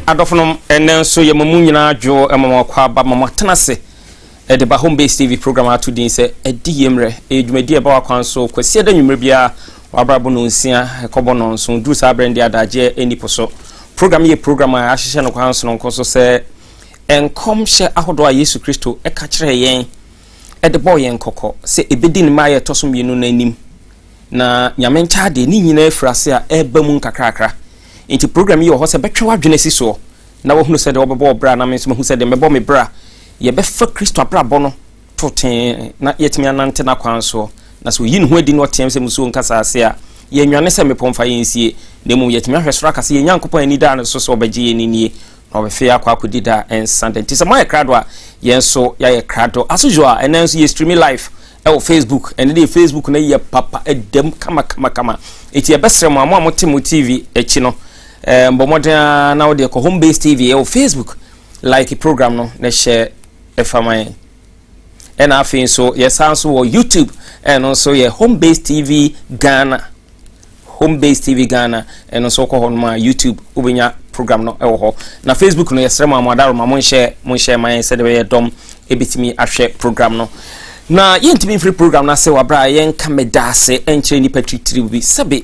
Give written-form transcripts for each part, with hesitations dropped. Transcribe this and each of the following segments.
Adofnom enen so ye mamu nyina adwo emama kwa ba mama tenase e de ba home based TV program ato din se Adiyie Mmre edwumadi e ba wakwan so kwasi da nwumre bia wabrabo no nsia ekobo no so du sa brand adaje enipo so program ye program a ahihye no kwan so no nkoso se enkom hye ahodo a Yesu Kristo e ka kire yen e de boy yen kokko se ebedi ni maye to so mienu na anim na nyame ncha de ni nyina afrase a eba mu nkakrakra inti program yi ho se betwe wadwene si so na wo hunu se de obebo bra na me so hu se de mebo me bra ye be fa Kristo abrabo no toten na yetimi anante na kwan so na so yin ho adi no tem se muso nkasa ase a ye nwane se me pomfa yensie na mu yetimi ahwesoro akase ye nyankopon ani da no so obeje ye ninie na obefe akwa akodi da ensande nti se mo ye krado a ye so ya ye krado asojo a enanso ye stream live e Facebook and the Facebook na ye papa edem kama eti ye besre mo amotimo TV echi no mbomoden na wo de ko home based TV e Facebook like program no na share e fama and afin so yes also wo YouTube and also ye home based TV Ghana and also ko hon ma YouTube ubenya program no e wo ho na Facebook no yesre mo amadaro ma mon share my said be dom ebitimi ahwe program no na yentimi free program na se wabra yen kamedase enche ni patritri bi sabe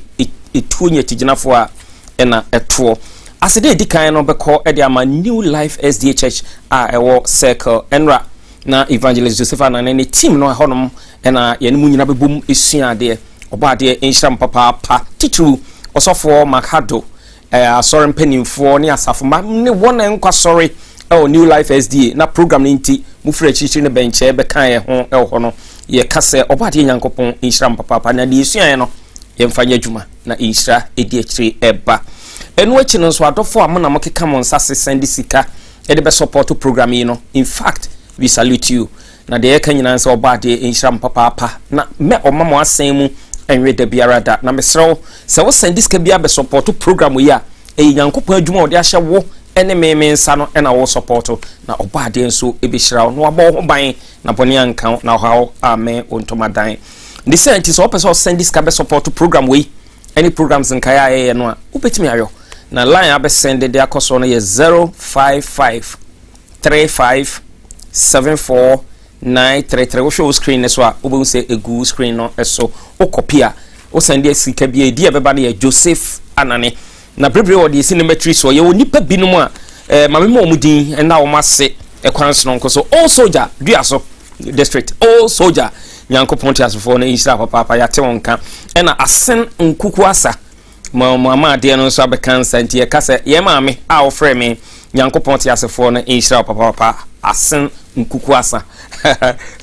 etuonya tiginafo a ena eto asede edikan no beko e de ama New Life SDA Church a ewo circle enra na evangelist Joseph na ne team no honom ena ye mu nyina bebom esua de obade enhram papa titru osofo makado asore mpanimfo ne asafo ne wona nkwa sore New Life SDA na program nti mu frɛ chichi ne benche be kan ye ho ho no ye kase obade nyankopon enhram papa na de esua no ye mfanya adwuma na enhra edi akiri eba enu achi no so adofo amona mokeka mon sase send sika e de be support program yi no in fact we salute you na de yeka nyina nse obade enhram papa na me omamo asen mu enwe da biara da na mesrew se wo send sika bia be support program yi a e nyankopon adwuma ode ahye wo ene meme nsa no na wo support na obade nso e be hyira no abo ho ban na bone ankan na how amen ontomadan the sent is opese send sika be support program we any programs nkaya ye no a ubetimi ayo na line abe send de akoso no ye 055 35 74 933 wo show screen so a obo say egu screen no eso o copy a o send sika bi edi ebeba na ye Joseph Anane na brebre wo de cinematry so ye onipa binum a mamema omudin na wo mase ekwanso no nkoso all soldier duaso district all soldier nyankopon ti asofo no inhyira papa ya te wonka ena asen nkuku asa mama de no so abekansa nti ye kase ye maame a ofre me nyankopon ti asofo no inhyira papa asen nkuku asa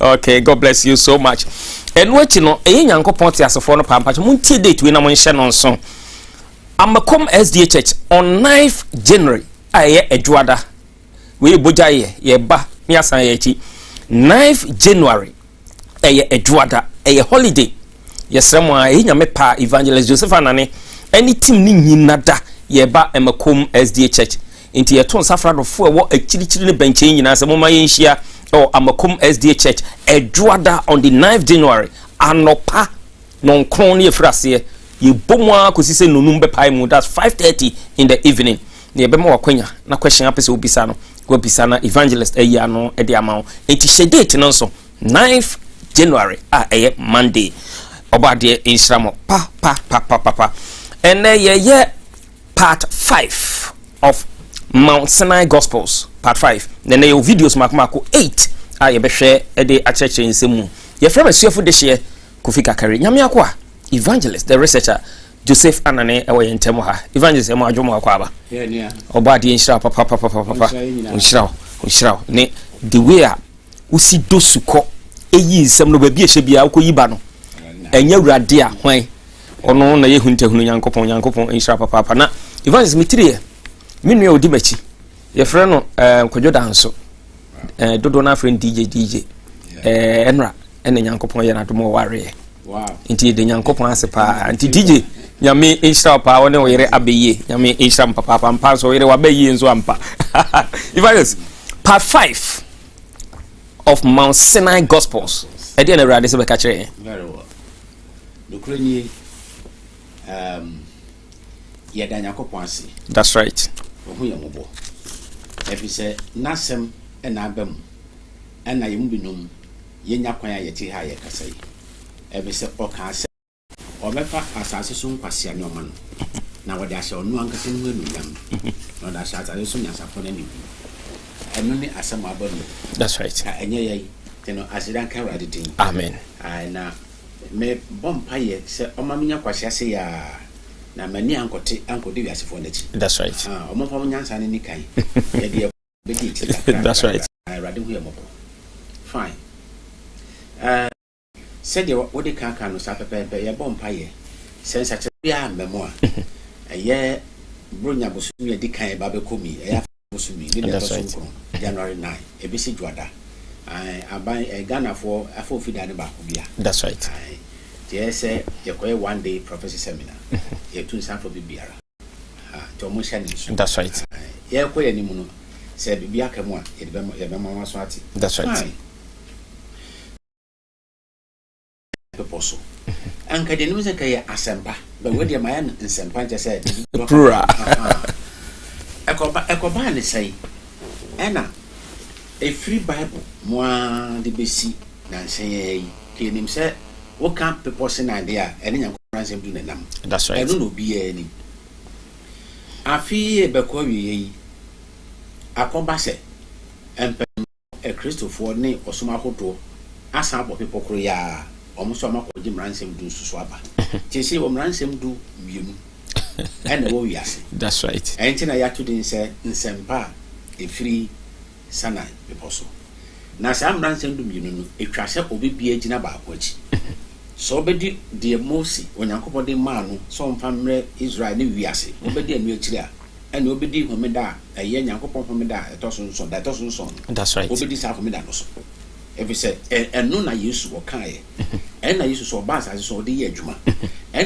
okay, God bless you so much. And what you know, nyankopon ti asofo no pampa mo ntie date we na mo nhye no nso Amakom SDA Church on 9th January aye edwada we boja ye ba mi asan ye chi 9th January aye edwada aye holiday yesremo aye nyame pa evangelist Joseph Anane any team ni nyinada ye ba Amakom SDA Church inti ye ton safrado fo wo akirichiri ne benche nyina se moma ye nhia o Amakom SDA Church edwada on the 9th January anopa non kron ye frase ye bomwa ko sise nonum be pai mu that's 5:30 in the evening ne be ma wakwanya na question apese obisa no go bisa na evangelist eya no e de amawo enti shedate no so 9th January a Monday obade instramo pa and ye part 5 of Mount Sinai Gospels part 5 then your videos makomako 8 ye be hwe e de acheche nsemu ye frame asuafo de hye kofika kare nyame akwa evangelist the researcher Joseph Anane ewe yentemo ha evangelist emo adwomo akwa aba obade nhyira papa nhyira ne the way a usi dosuko eyi nsem no ba bi ehye bia ukoyiba no enya wurade a hwan ono na yehuntehunu nyankopon nhyira papa na evangelist mitire minwe odi machi ye frɛ no kwadwo danso dodo na friend DJ enra ene nyankopon ye na domo ware wow inti de nyankopon asepa anti DJ nyame nhyira pa wone wo yere abeye nyame nhyira papa mpa so yere wabeye nzo ampa evangelist part 5 of Mount Sinai Gospels e de na rade se be ka kire very well dokreni ye da nyankopon ase that's right ohu ye mobo efi se nasem na abam na ye mbinom ye nyakwan ye ti ha ye kasai efi se oka ase omefa asase so nkwase anya oma no na wode ahye onu ankase no enuyam no da ahye asase so nyasafo na ni enu ni asem abam that's right enye ye teno asidan kan rade tin amen na me bompa ye se omaminya kwase ase ya na mani ankode wiasefo nachi that's right omofo nyansa ne nikai ye de bedi that's right rade hu ye mopo fine said you what the can no sa pepe ye bompa ye sense ache bia memo a ye bronya bosu ye di kan ba be komi ye bosu mi le to January 9 e bi si juada aban Ghana for afo fida ne ba ko bia that's right yes ye koye one day prophecy seminar ye tun sa for bibiara to mo sha ni so that's right ye koye ni mu no se bibia kemu a ye be ma so ati that's right peposo anka de nimu se kay asempa ba wodi ma ya nsempa nche se plura ekoba ne sai ena a free bible mo de besi na nsen ke nim se wo kan peposo na de a ene nyankopon nsem du nanam that's right eno no bi ani afi be ko wi akoba se empe Christopher ne osoma hodo asa abo pepokro ya omuso amakoje mransem du susu aba chese wo mransem du wiemu ene wo wiase that's right enti na ya to din se nsempa e free sana peposo na sa mransem du wienu no etwa se obibia gina ba akwachi so obedi de mosi onyankopon de ma no so mfa mre Israel ne wiase obedi anu akiri a ene obedi homeda eye nyankopon homeda etoso da etoso that's right obedi sa homeda no so ebi se eno na Yesu okaye na Yesu so ba asase so de ye adwuma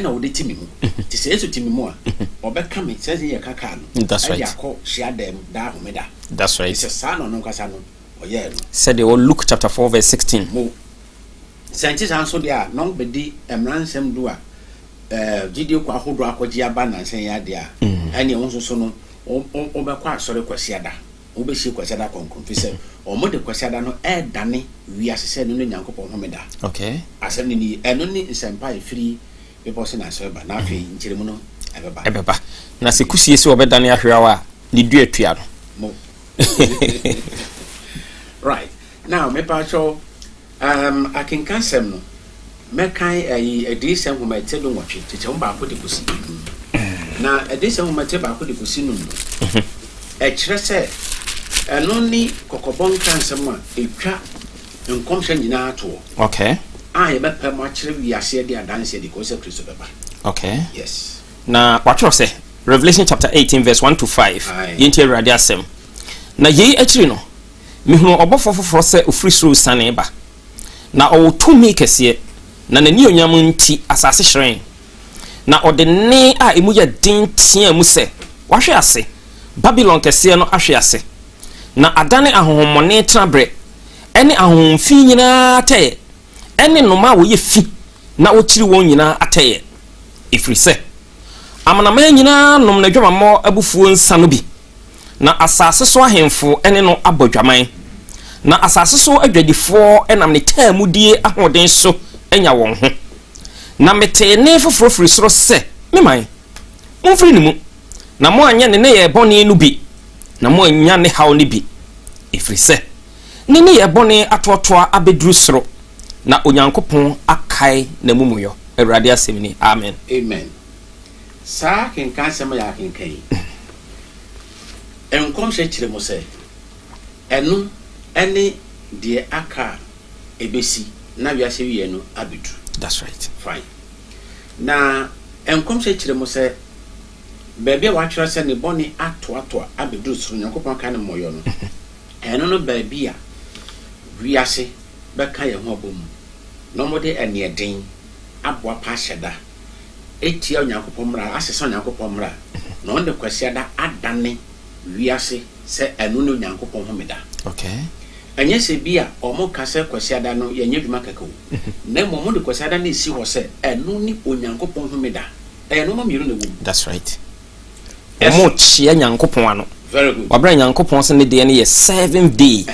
na wo de timi mu ti se Yesu timi mu a obeka me se ye kaka no that's right yakọ hia dem da homeda that's right se sa no nkasa no oye no said Luke chapter 4 verse 16 mo senti san so dia no bedi emransem do a video kwa hodo akọji aba na nsen ya dia ene won so no o be kwa asore kwasi ada o be shi kwasi ada konkon fi se o mo de kwasi ada no dane wi asese no nyankopon homeda okay asem ni eno ni nsempa e free people say na so ba na afi nchiremu no ebeba na se kusie se obedane ahweawa ni du atua no mo right now me pa cho I can cancel no mekan Adiyie sem homa te do nwotwe tete ho ba ko de kosi na Adiyie sem homa te ba ko de kosi no e kire se eno ni kokobon kan sem a etwa nkomhwe nyina ato okay ye be pam a kire wiase de adanse de ko se Kristo beba okay yes na watcho se Revelation chapter 18 verse 1 to 5 yenti awurade asem na yei akiri no mihunu obofo foforo se ofiri soro sane ba na owotumi kese na nani onyam nti asase hyen na odene a emu ya din tia mu se wahwe ase Babylon kese no ahwe ase na adane ahohomone trabre ene ahomfi nyina ataye ene noma wo ye fi na okiri won nyina ataye ifiri se amanama nyina nom na dwamamo abufuo nsa no bi na asase so ahemfo ene no abodwaman na asase so adwadifo enam ne taamudie ahoden so enya won ho na mete ne foforo firi soro se meman monfiri ne mu na mo anya ne ye bone no bi na mo anya ne haw ne bi ifiri se ne ye bone atotoa abedru soro na onyankopon akai na mumuyo awurade asemni amen amen sa ken kan sem ya ken kai enkom hye kire mo se enu ene de aka ebesi na wiase wiye no abedu that's right fine na enkom hye kire mo se baabi a watwere se ne bone ato abedu suru nyakopon kan moyo no eno no baabi a wiase beka ye ho abom no mode ene eden aboa pa hyeda etia nyakopon mra asesa nyakopon mra no onde kwasiada adane wiase se eno no nyakopon homeda okay anya se bia omo kase kwasiada no yenye dwuma kakao na momo de kwasiada na esi ho se eno ni onyankopon homeda eno ma miru na wo that's right omo chia nyankopon ano very good wabra nyankopon se ne de ne ye 7th day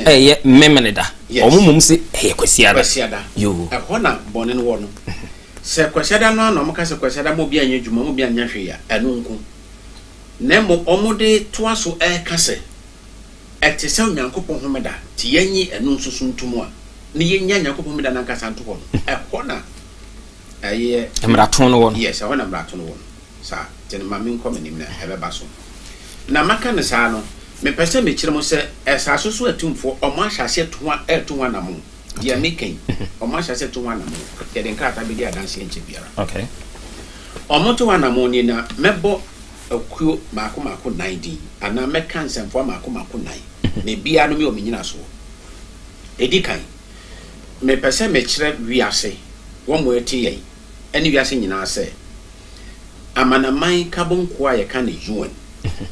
ye memeneda omo mum se kwasiada yo ehona bone no wo no se kwasiada no na omo kase kwasiada mo bia anya dwuma mo bia anya hwe ya eno nko na mo omo de toaso kase etese onyankopon homeda ti yanyi enu nsusu ntumu a ne yenya nyankopon homeda na nkasa nto ho no ehona aye emrato no won yes ehona emrato no won sa tene mami nkomenim na ebeba so na maka ne sa no me pese me kire mo se esaso so atumfo omo ahase to ho na mo dia meken omo ahase to ho na mo ye den krata be dia adanse enche biara okay omo to ho na mo ni na mebo akuo mako 90 ana meka nsemfo mako 9 na bia no me o menyina so edikan me pese me kire wiase wo mo eti yei eni wiase nyina se amanaman kabonko a ye ka ne UN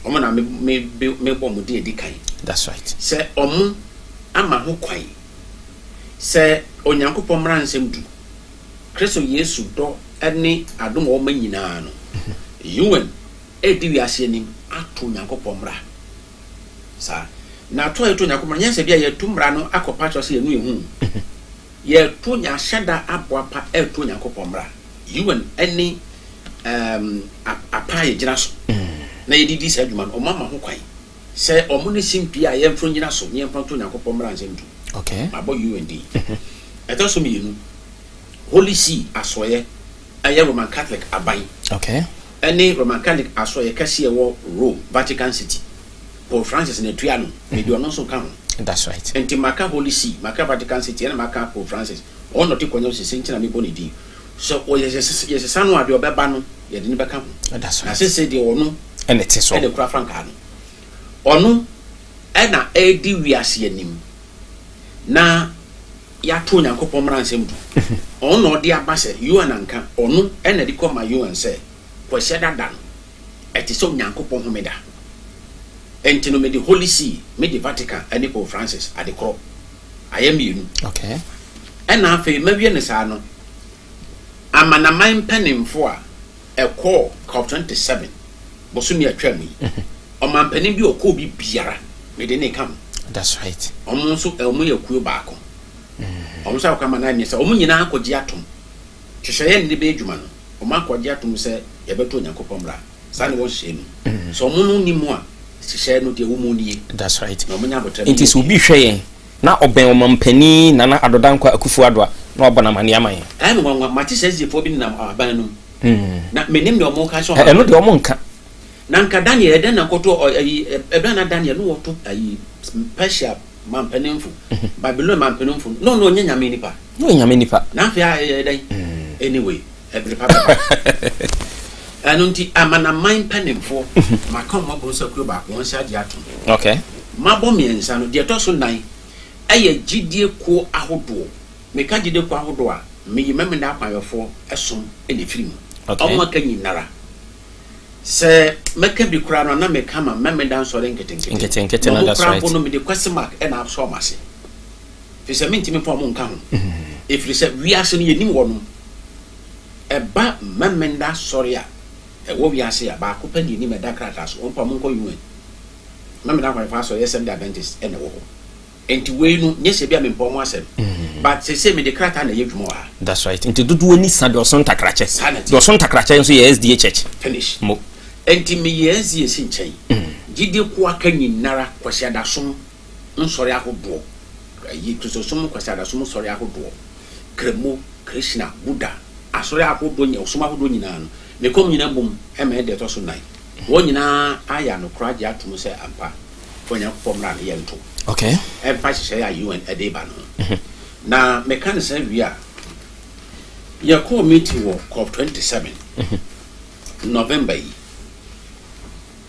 omo na me bom de edikan that's right se omo ama ho kwai se onyankopon mra nsem du Kristo Yesu do eni adom o ma nyina no UN edi wiase nim ato nyankopon mra sa na to eto nyankopon nyanse bia ye tumra no akopa cho se ye nu ehu ye to nya shada aboapa eto nyankopon mra UN eni apa ye gina so na ye didi se adwuma no o mama ho kwai se omo ne simpia ye mfro gina so ye mfro to nyankopon mra nsem du okay abo UND eto so mi yenu Holy See asoye aye Roman Catholic abai okay any Roman Catholic asoye kase ye wo Rome Vatican City Pope Francis ne tuano me do no so ka ho that's right enti maka Holy See maka Vatican City na maka Pope Francis ono ti konyo se senti na me boni di so o yes sanu ade obeba no ye de ne beka ho that's right na se de ono and it is so e de kura franka no ono e na e di wiase anim na ya to nyankopon mra nsem du ono de abase you ananka ono e na di koma you and say kwase dada no eti so nyankopon homeda enti no me di Holy See me di Vatican and Pope Francis ade kro ayam yenu okay e na afi mawie ne sa no amanaman panimfo a ekọ COP27 bosumi atwam yi omampanim bi okọ bi biara me de ne kam that's right omo nso omo yakuo baako omo sa kwama na nyesa omo nyina akọji atom hwehweye ne be adwuma no omo akọji atom se ye beto nyankopon bra sa ne won hye no so omo no nimu a hwehweye no de wo mu nie that's right na omo nya botre it is obi hweye na oben omampani na adodankwa akufu adwa no abona mani aman am one mati says the phobia abanum na menim de omo ka so no de omo nka na nka Daniel den na koto ebra Daniel no woto ayi Persia man penenfu Babylon man penenfu no nyame nipa na afia dai anyway every papa anunti amana man penenfo makon mabo sakuro ba won sha di ato okay mabo miensa no de to so nan aye gidie ko ahodo meka gidie ko ahodo a meyi memenda akwayefo esom ene firim omo aka nyinara se meka bi kura no na meka ma memenda nsore nketenkete na that's right no me de question mark e na so mase fi se mentimi po mo nka ho if you say we ase no yenim wono e ba memenda sore a e wo wi ase ya ba ko pa ni ni me da krata so on pa mo nko yun memenda kwa so yes and Adventist e na wo ho enti we no nyese bia me mpo mo asem but say me de krata na yedwuma wa that's right enti dudu oni sa de oson takrache nso ye SDA church finish mo enti me ye SDA sinchen gidi ko aka nyinara kwase da som nsori ahodo yi kristo som kwase da som sori ahodo kremo krishna buddha asori ahodo nya som ahodo nyina no me kom nyina bom e me de to so nai wo nyina aya no kraje atum se ampa wonya formula na ye nto okay e pa hye ya UN edeba no na me kan say wi a ya call meeting wo COP 27 November yi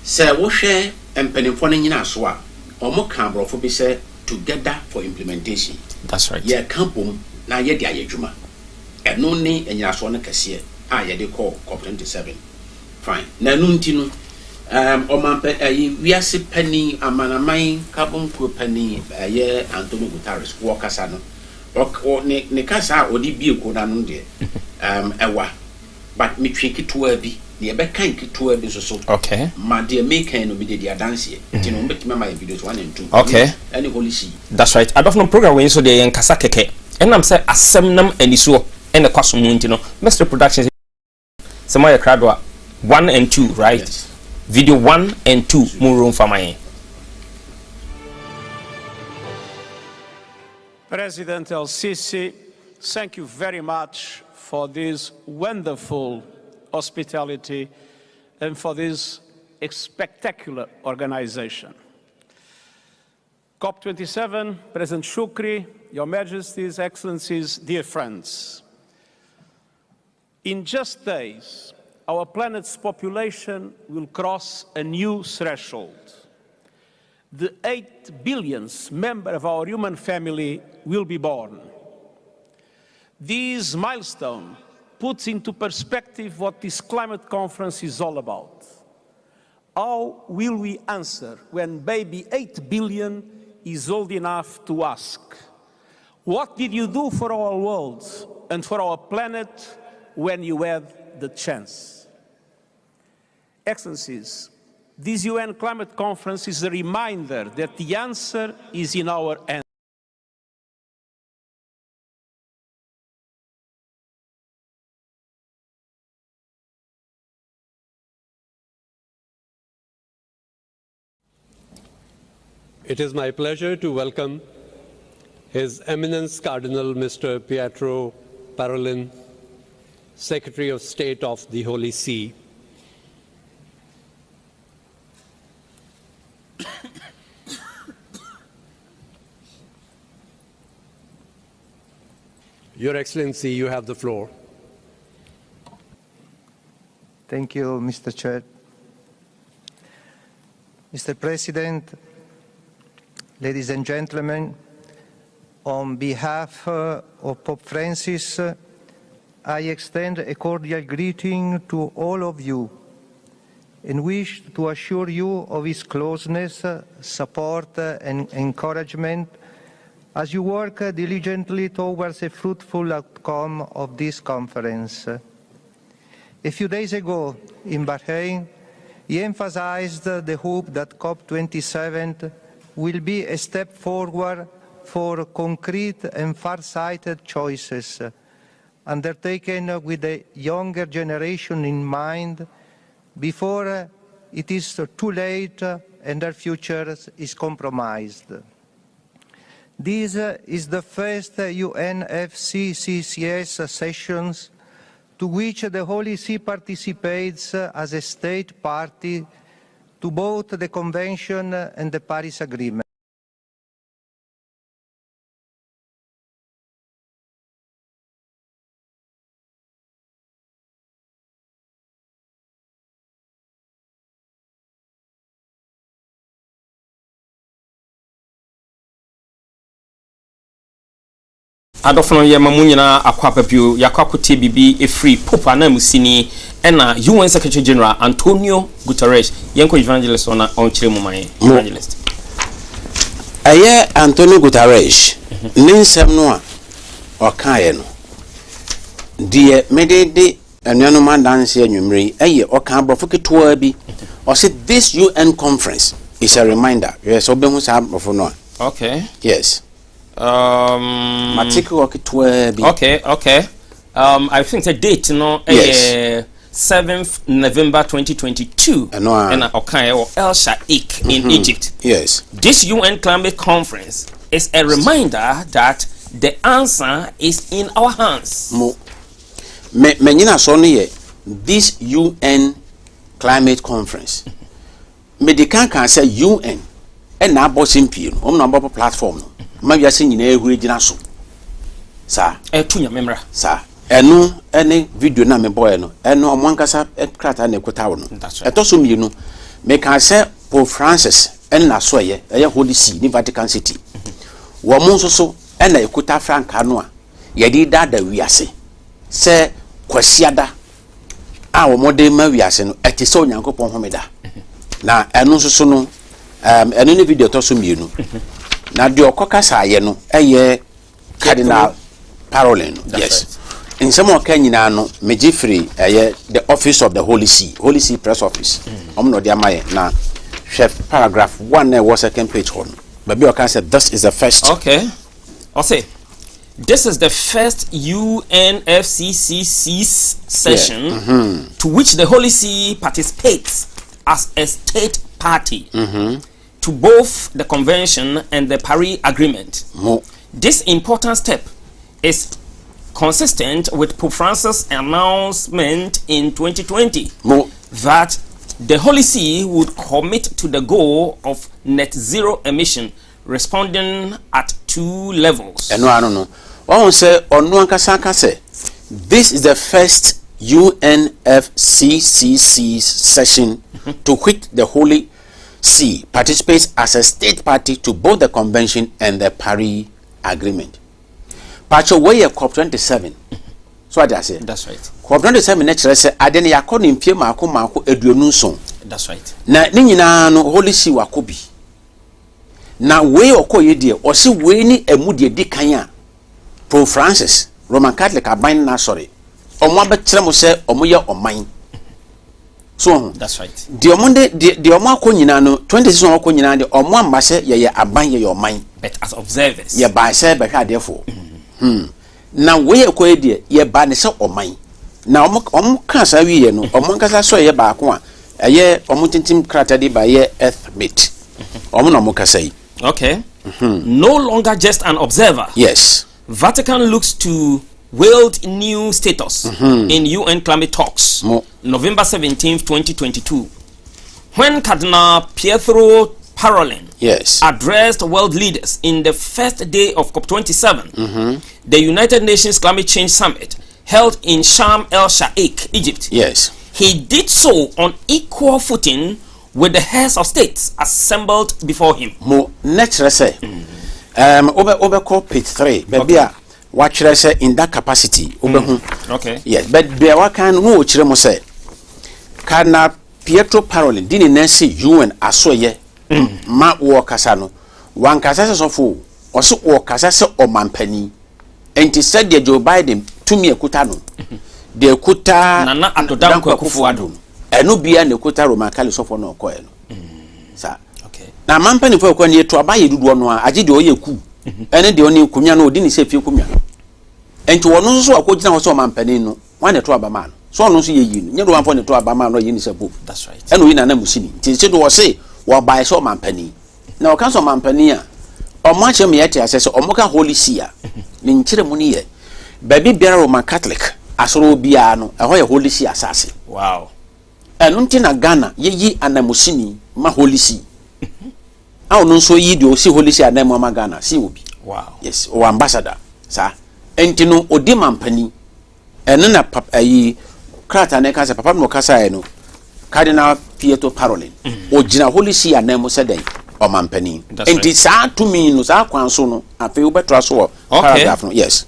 say wo hwe empenifo no nyina so a omo kan brofo bi say together for implementation that's right ya kampom na ye de ayedwuma eno ni enyina so no kase a ye de call COP 27 fine na nu ntino omampe wiase pani amanamai carbon ko pani ye Antonio Guterres wo kasa no o ne kasa odi bie ko na no de ewa but me twiki to abi ne be kan kito abi so okay ma de make no be de dance ti no betima my videos 1 and 2 okay any holy see that's right I don't know program we so de yen kasa keke enam say asem nam aniso ene kwaso mu ntino Mr Productions semaya kradwa 1 and 2 right yes. Video 1 and 2 Murum Famaye. President El-Sisi, thank you very much for this wonderful hospitality and for this spectacular organization. COP27, President Shukri, Your Majesties, Excellencies, dear friends. In just days, our planet's population will cross a new threshold. The 8 billionth member of our human family will be born. This milestone puts into perspective what this climate conference is all about. How will we answer when baby 8 billion is old enough to ask, what did you do for our world and for our planet when you had the chance? Excellencies, this UN climate conference is a reminder that the answer is in our hands. It is my pleasure to welcome His Eminence Cardinal Mr. Pietro Parolin, Secretary of State of the Holy See. Your Excellency, you have the floor. Thank you, Mr. Chair. Mr. President, ladies and gentlemen, on behalf of Pope Francis, I extend a cordial greeting to all of you and wish to assure you of his closeness, support and encouragement as you work diligently towards a fruitful outcome of this conference. A few days ago in Bahrain, he emphasized the hope that COP27 will be a step forward for concrete and far-sighted choices, undertaken with the younger generation in mind before it is too late and their future is compromised. This is the first UNFCCC sessions to which the Holy See participates as a state party to both the Convention and the Paris Agreement. Adofno ye mamu nyina akwa papio yakwa kote bibi e free popa na musini ena UN Secretary General Antonio Guterres yenko evangelist ona onchire mu man evangelist aye Antonio Guterres ninsem no a okaye no die medede anuano mandanse anwumre aye oka abofo ketwa bi o say this UN conference is a reminder yes obehu sa abofo no. Okay, yes. I think the date no yes. 7th November 2022 and okay or El Shaikh in Egypt. Yes. This UN climate conference is a reminder that the answer is in our hands. This UN climate conference medican can say UN and now bossing pin on platform. Maybe I sing in a way, so. Sir, a tunya Mmre. Sir, and any video na me boy no, and no one casa at crater and equatano. That's right. At also, you know, make I say Pope Francis and na soye, a Holy See, in Vatican City. Woman's so, and a quota frank canoa. Yadi that we are say. Say, Quasiada. Our modern Maviasen at his own uncle Pomomeda. Now, and also so no, and any video to some you know. Na the okokasa ye no Cardinal Parolin. Yes. Right. In some Kenya no Mejifri the office of the Holy See press office. No dia maye na chef paragraph 1 was second page on. Baby I can say this is the first. Okay. I'll say this is the first UNFCCC session to which the Holy See participates as a state party. To both the Convention and the Paris Agreement. This important step is consistent with Pope Francis' announcement in 2020 that the Holy See would commit to the goal of net zero emission, responding at 2 levels. And no, I don't know. One say on one say this is the first UNFCCC session to which the Holy See participates as a state party to both the Convention and the Paris Agreement. Pacho way COP27. So what I say? That's right. COP27 naturally say adeni yakọ ni mpie mako eduonu nson. That's right. Na ni nyina no Holy See wakobi. Na way okoye die o se we ni emu die di kan a Pope Francis Roman Catholic aban na sorry. Omo abekyere mo se omo ye oman. So that's right. The omonde the omo akonyina no 26 akonyina de omo ambase ye aban ye oman. But as observers. Ye ba se be hwa therefore. Na we ekoye de ye ba ne se oman. Na omo kan sa wi ye no omo nkasa so ye ba ko a eye omo tintim krata de ba ye earthmate. Omo na mo kasa yi. Okay. No longer just an observer. Yes. Vatican looks to wield new status in UN climate talks. November 17th, 2022. When Cardinal Pietro Parolin addressed world leaders in the first day of COP27, the United Nations Climate Change Summit held in Sharm el-Sheikh, Egypt. Yes. He did so on equal footing with the heads of states assembled before him. Next, say, over page 3, baby, watch say in that capacity. Okay. Yes, but there were kind no chiremo say. Cardinal Pietro Parolin didn't nancy UN asoye ma wo kasano. Wan kasasa sofo, oso wo kasasa o mampani. Enti said the Joe Biden to me ekuta no. De ekuta Nana Adodam Kufuado. Eno bia ne ekuta Roman Catholic sofo no ko no. Sa. Okay. Na mampani fo ko ne to abaye dudu no a age de oyeku. Ene de oni kumya no odi ni se fie kumya. Enti wono so akogina ho so mampani no. Wan ne to abama no. So no so ye yi no. Nye do wan fo ne to abama no ye ni se bo. That's right. Eno yi na na musini. Ti se do wo se wo bai so mampani. Na o kan so mampani a Omache me yet as Omoka Holy See. Ninchiremuni. Baby Biara Roman Catholic. Asoro biano, a Holy See assassin. Wow. And untina Ghana, ye and a Musini, ma Holy See. I don't so ye do see Holy See and Mama Ghana, see will be. Wow. Yes, or ambassador, sir. Entino Odiman Penny, and then a Krataneka, a papa no Casaino, Cardinal Pietro Parolin, or Gina Holy See and Nemo Sede, or Mampenny. And it's hard to me, no Saquansono, and feel better as well. Paragraph, yes.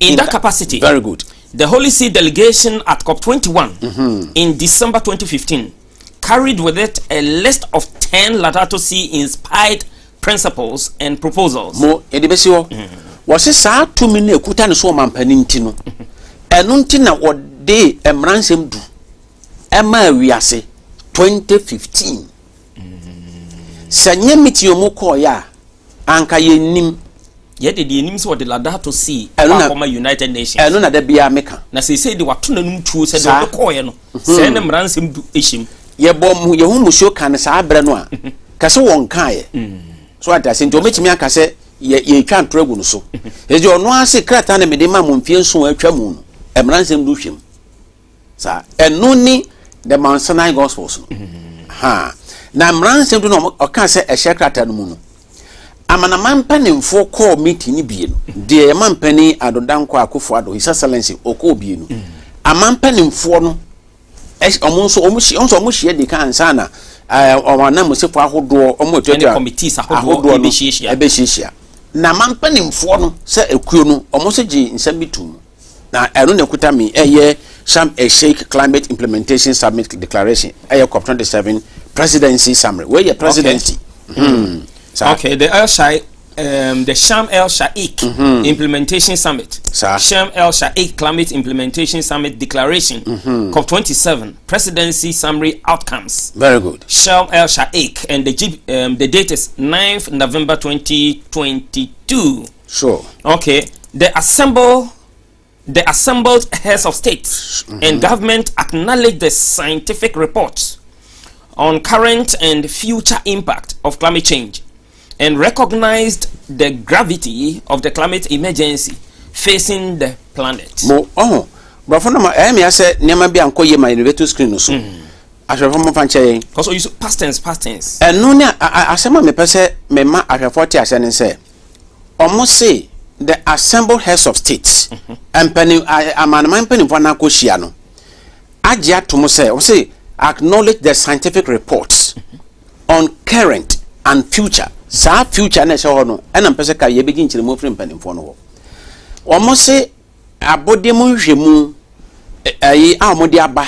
In that capacity, very good. The Holy See delegation at COP21 in December 2015 carried with it a list of 10 Laudato Si inspired principles and proposals. Mo edibesio was sa 2 minutes kuta ne so mampani ntino eno ntina wode emransem du ema wiase 2015 sanye mitio mo koya anka yenim yet the names of the Laudato Si from United Nations. Eno na da bia meka. Na say the watu na num tuo say the koye no. Say na mransem du ehim. Ye bom ye hu musho kan sa abre no a. Kase won kan so atase nti ometimi aka se ye twa ntoragu no so. Eje ono ase krata na mede ma mo mfie nso atwa mu no. Emransem du hwem. Sa eno ni the Mount Sinai Gospels no. Ha. Na mransem du no oka se ehye krata no mu no. Amana mampanimfo call meeting ni bie no de mampani adodanko akofo ado his excellency okọ bie no amampanimfo no omo hie de kan sana owana musefo ahodo omo twetwa committees ahodo ebehihia na mampanimfo no se ekuo no omo se gi nsam bitum na eno ne kuta mi Sharm el Sheikh Climate Implementation Summit Declaration COP27 presidency summary where your presidency okay, the Sharm el Sheikh Implementation Summit, Sharm el Sheikh Climate Implementation Summit Declaration, COP27 Presidency Summary Outcomes. Very good. Sharm el Sheikh, and the date is 9th November 2022. Sure. Okay, the assembled heads of state and government acknowledge the scientific reports on current and future impact of climate change, and recognized the gravity of the climate emergency facing the planet. But for now, I may say, never be uncle ye my elevator screen so. I shall from Fanche. Because you past tense. And no, I say, me pese, me ma, I have 40 as and say, almost say the assembled heads of states and penny, I'm a man penny for Nakoshiano. Ajia to say, acknowledge the scientific reports on current and future. Sa future na show no and am pese ka ye begin chire mo free mpanimfo no. Omo se abode mo hwemu ayi a mo de aba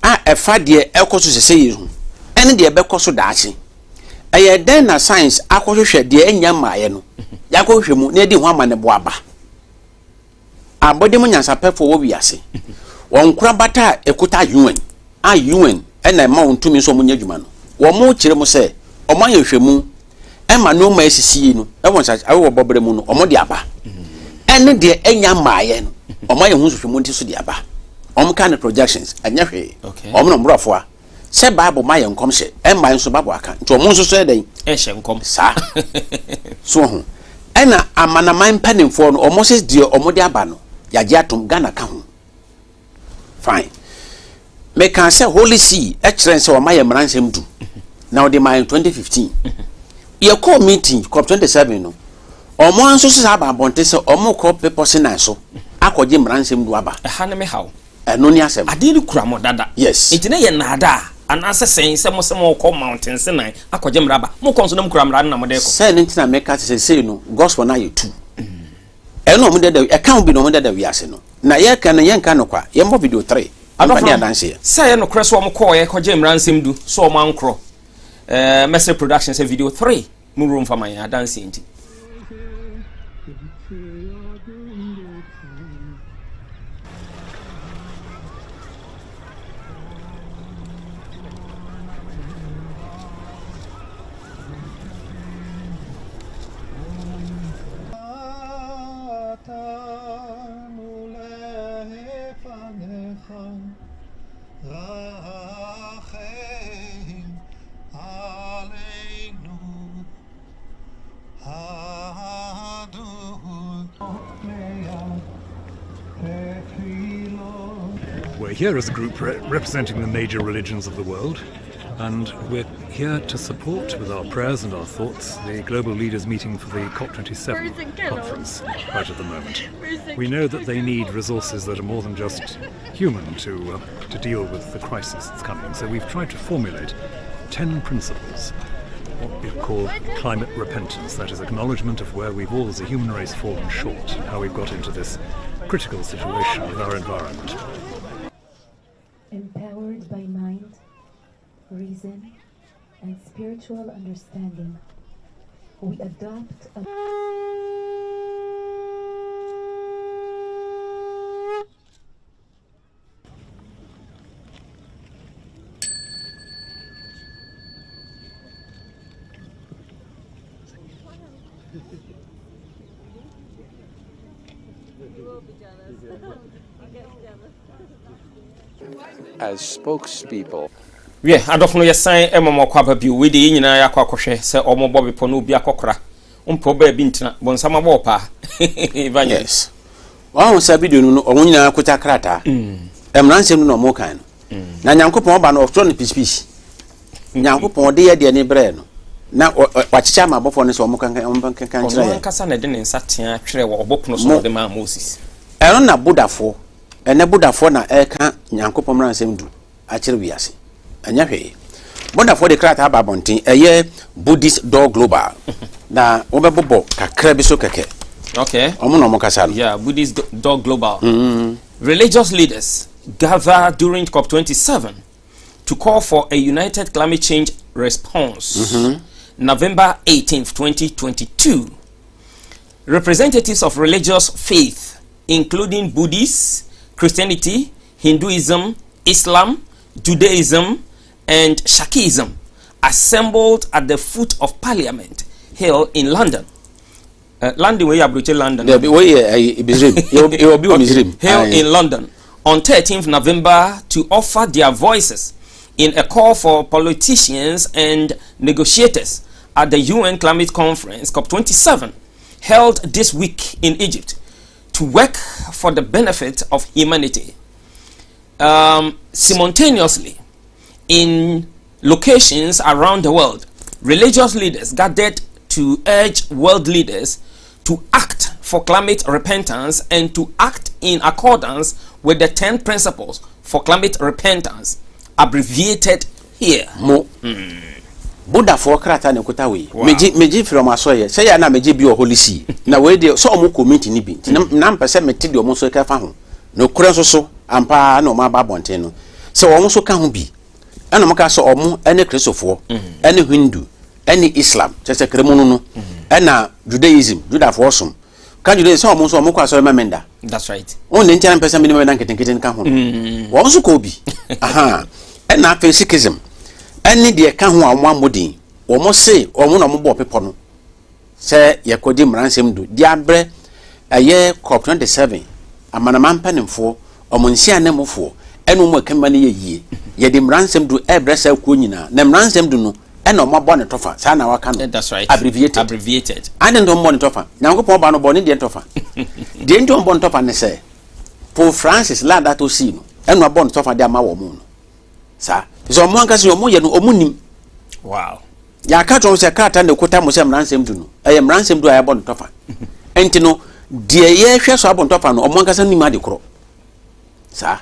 a efa de ekoso sese yehu ene de bekoso daachi. Aye den na science akohwehwe de anya maaye no. Yakohwemu na di ho amane bo aba. Abode mo nyansa pefo wo wiase. Wonkura bata ekuta UN. A UN ena ma wontumi so mo nyadwuma no. Wo mo chire mo se omo ayehwemu ema no ma esisi no e won sache awo bobre mu no omo de aba ene de enya maaye no omo ye hu hwehwemu nti so de aba omo kan projections anya hwe omo no mbrofo a se bible ma ye nkom hye ema nso bible aka nti omo nso so e den e hye nkom sa so ho ena amana man panimfo no omo se de omo de aba no yagye atom Ghana ka ho fine me kan say Holy See e kire se omo ye mransem du now the my 2015 your call meeting COP27 no omo anso so sa ba bonte se omo call people na so akoje mransem du aba ha ne me haw eno ni asem ade ni kura mo dada yes itine ye nada anase sen se mo call mountains na akoje mraba mo konso na mo kura mra na mo de ko se ne ntina make say no gospel na ye tu eno mo de e kan bi no mo de wi ase no na ye kan no kwa ye mo video 3 amfani adanse se ye no kre so mo call ye koje mransem du so mo ankro Mmre production say video 3 mu room for my dancing. here as a group representing the major religions of the world, and we're here to support with our prayers and our thoughts the global leaders meeting for the COP27 conference right at the moment. We know that they need resources that are more than just human to deal with the crisis that's coming. So we've tried to formulate 10 principles, what we call climate repentance, that is acknowledgement of where we've all as a human race fallen short, how we've got into this critical situation with our environment. Empowered by mind, reason, and spiritual understanding, we adopt a as spokespeople. Yeah, adofno yesan emamo kwaba bi we de nyina ya kwakohwe se omobo bepo no obi akokora umpo ba bi ntina bonsama bo pa yes wa sabi de no omo nyina akota krata emransem no mo kan no na nyankopon ba no ofro no pispis nyankopon de ye de ne bre no na wachicha ma bofo ne so omo kan kire ye kasa na de ne nsatea twere wo obopono so de ma Moses eno na budafo ene budafo na eka nyankopon mransem du akire wiase anya hwe bonda for the krata ba bontin eye Buddhist door global na obebobo kakra bi so keke okay omo no mo kasa no yeah Buddhist door global religious leaders gather during COP27 to call for a united climate change response November 18th 2022 representatives of religious faith including Buddhist, Christianity, Hinduism, Islam, Judaism and Shakism assembled at the foot of Parliament Hill in London. London where you approach London. Hill in London on 13th November to offer their voices in a call for politicians and negotiators at the UN Climate Conference COP27 held this week in Egypt to work for the benefit of humanity. Simultaneously, in locations around the world, religious leaders gathered to urge world leaders to act for climate repentance and to act in accordance with the 10 principles for climate repentance, abbreviated here. Buddha for krata ne kota we meji from asoye say ya na meji bi o holy see na we dey so omo community ni bi na mpese meti de omo so ka fa ho no kura so ampa na omo aba bonten no se omo so ka ho bi ana mo ka so omo ene kristofo ene hindu ene islam chese kremu no ena judaism judafo som kan judaism omo so omo kwa so memenda that's right on ne ntia mpese mi na nketenketen ka ho wo so ko bi aha ena fe sikhism ene de ka ho amodin omo se omo na mo bo pepo no se yakodi mransem do di abre aye COP27 amanama mpanimfo omo nsia nemofo eno mo kemba ne yie ye de mransem do ebresa ko nyina na mransem do no eno mo bo ne tofa sa na waka no that's right abbreviated and ndo mo ne tofa nyankopon ba no bo ne de tofa de ndo mo ne tofa ne se Pope Francis la that to see no eno bo ne tofa de ama wo mo no sa so mo anka se mo ye no omunim wow ya ka to se krata ne kota mo se mransem do no mransem do ayabo ne tofa enti no de ye hwe so abo ne tofa no mo anka se nima de kro sa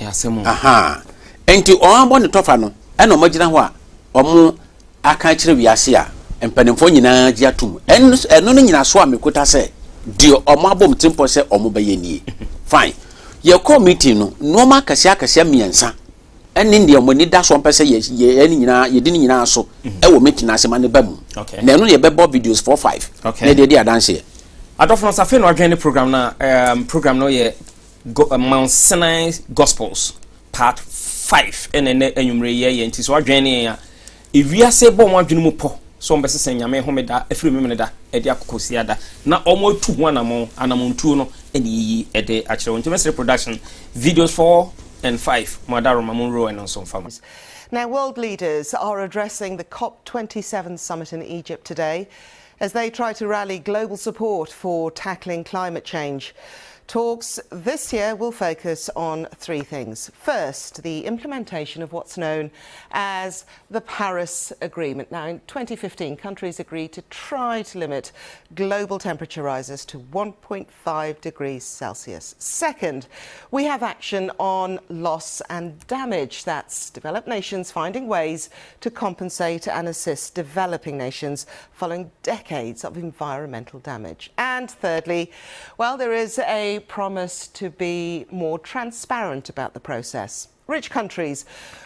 asemo aha enti o abo ne tofa no eno mo gina ho a omo aka kire wiase a empanimfo nyina gi atum eno no nyina so a mekota se de omo abom tempo se omo bayenie fine ye committee no normal kasia miensa ene ndi omo ni da so mpese ye ene nyina ye di nyina so e wo metina asema ne bamu na eno ye bebo videos 4-5 na de adanse adofno safe no adwene program na program no ye Mount Sinai Gospels part 5 ene enwumre ye nti so adwene ya ewiase bo mo adwene mu po so mbese senyame homeda afiri memene da e de akokosia da na omo atu ho anamontuo no ene yi e de akire won Mmre production videos 4 and 5 Madaro Mamunro and some farmers. Now world leaders are addressing the COP27 summit in Egypt today as they try to rally global support for tackling climate change. Talks this year will focus on three things. First, the implementation of what's known as the Paris Agreement. Now, in 2015, countries agreed to try to limit global temperature rises to 1.5 degrees Celsius. Second, we have action on loss and damage. That's developed nations finding ways to compensate and assist developing nations following decades of environmental damage. And thirdly, well, there is a promise to be more transparent about the process. Rich countries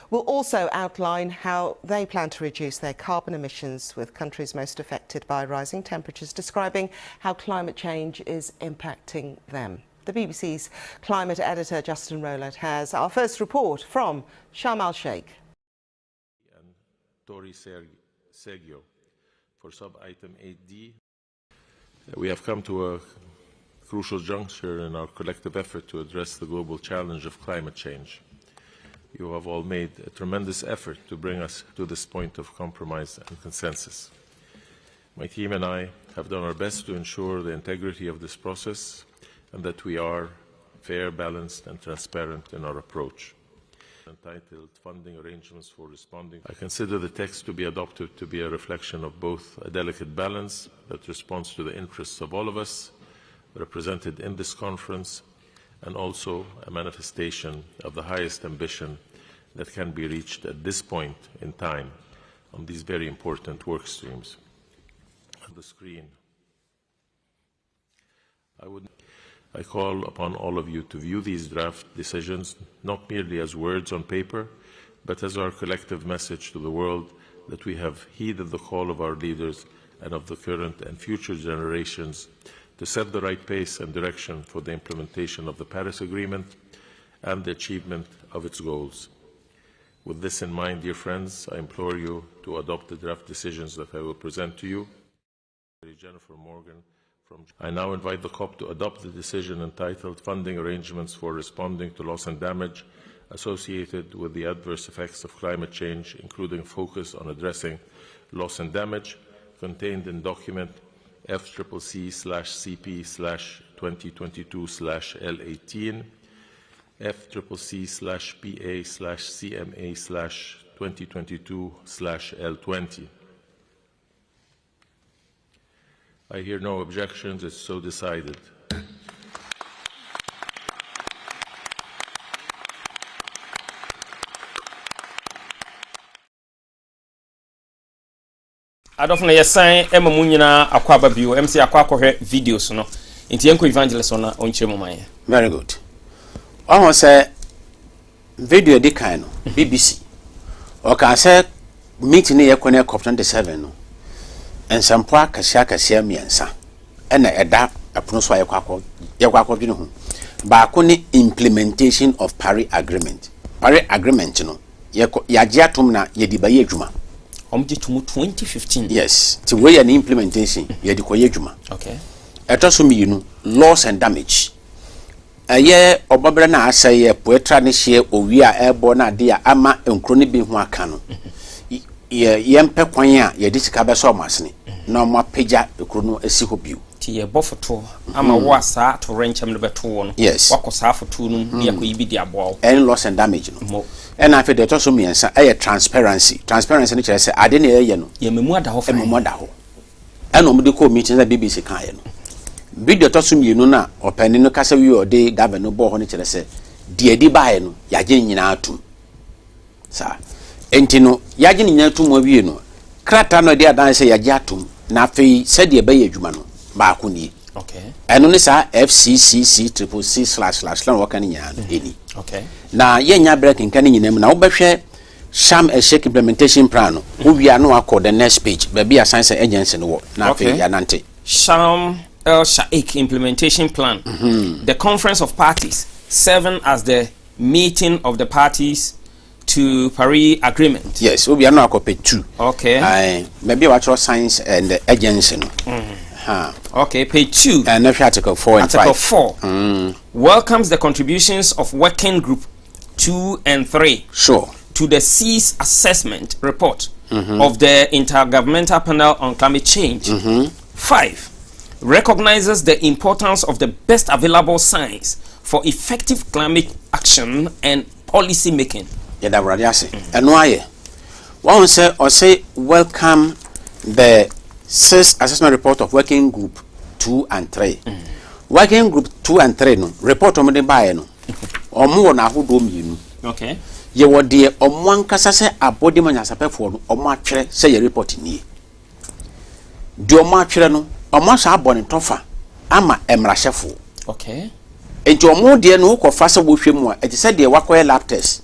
will also outline how they plan to reduce their carbon emissions, with countries most affected by rising temperatures describing how climate change is impacting them. The BBC's climate editor Justin Rowland has our first report from Sharm el-Sheikh. And Tori Sergio for sub-item 8D. We have come to a crucial juncture in our collective effort to address the global challenge of climate change. You have all made a tremendous effort to bring us to this point of compromise and consensus. My team and I have done our best to ensure the integrity of this process and that we are fair, balanced and transparent in our approach. Entitled Funding Arrangements for Responding, I consider the text to be adopted to be a reflection of both a delicate balance that responds to the interests of all of us represented in this conference, and also a manifestation of the highest ambition that can be reached at this point in time on these very important work streams. On the screen, I call upon all of you to view these draft decisions not merely as words on paper, but as our collective message to the world that we have heeded the call of our leaders and of the current and future generations to set the right pace and direction for the implementation of the Paris Agreement and the achievement of its goals. With this in mind, dear friends, I implore you to adopt the draft decisions that I will present to you. Jennifer Morgan. I now invite the COP to adopt the decision entitled Funding Arrangements for Responding to Loss and Damage Associated with the Adverse Effects of Climate Change, including focus on addressing loss and damage, contained in document FCCC/CP/2022/L18, FCCC/PA/CMA/2022/L20. I hear no objections. It's so decided. adofo na yesan ema munyina akwa babio MC akwa akwohwe videos no nti enko evangelist on onche mo man. Very good. Oho say video di kan no BBC o ka say meeting ye kone COP27 no ensampo akasia miensa ena eda apono so ayekwa dwene ho ba ko ni implementation of Paris Agreement. Paris Agreement no yaje atom na yedibaye adwuma. Omji tumu 2015. Yes, ti we an implementation yedikoye adwuma. Okay. Etoso miyinu loss and damage. Aye obabere na asaye poetra ne hye owi a ebo na de ama enkro ne bi ho aka no. Ye mpe kwan a ye de sika be so masene na mo apagya ekro no asi ho biu. Ti ye bofoto ama wo asa to renchem no beto wo no. Yes. Wakosa afoto no ne yakoyibi di abo. Any loss and damage no. And I feel that also means transparency. Transparency nature say ade na ye no. Ye memu ada ho fa. Memu ada ho. And omde ko meeting na BBC kan ye no. Video to so mienu na opani no kasa wi ode gave no bo ho ne kire se de edi bae no yaje nyina atum. Sa enti no yaje nyina atum awie no. Krata no de adan se yaje atum na afei se de be ye adwuma no ba ko ni. Okay. Eno ne sa FCCC// lan waka ne nyina no eni. Okay. Na yenya breaking kan nyinam na wo behwe Sharm el-Sheikh implementation plan no wo wia no akọ the next page be bia science agency no wo na afei ya nante Sharm el-Sheikh implementation plan. The conference of parties serving as the meeting of the parties to Paris Agreement. Yes, wo wia no akọ page 2. Okay. Maybe what science and the agency no. Okay, page 2. And article 4 and 5. Article 4 welcomes the contributions of Working Group 2 and 3 sure to the Seas Assessment Report of the Intergovernmental Panel on Climate Change. 5 recognizes the importance of the best available science for effective climate action and policy making. Yada bradiase. Eno aye. One say welcome the 6th assessment report of working group 2 and 3. Working group 2 and 3 no report omo de bae no. Omo na ahodo mienu. Okay. Ye wo de omo ankasa se abodi manyasapefo no omo atwere se ye report ni. De omo atwere no omo sa abone tofa ama emrahefo. Okay. Enti omo de no ko fa se wo hwemu a eti se de wakoye lab test.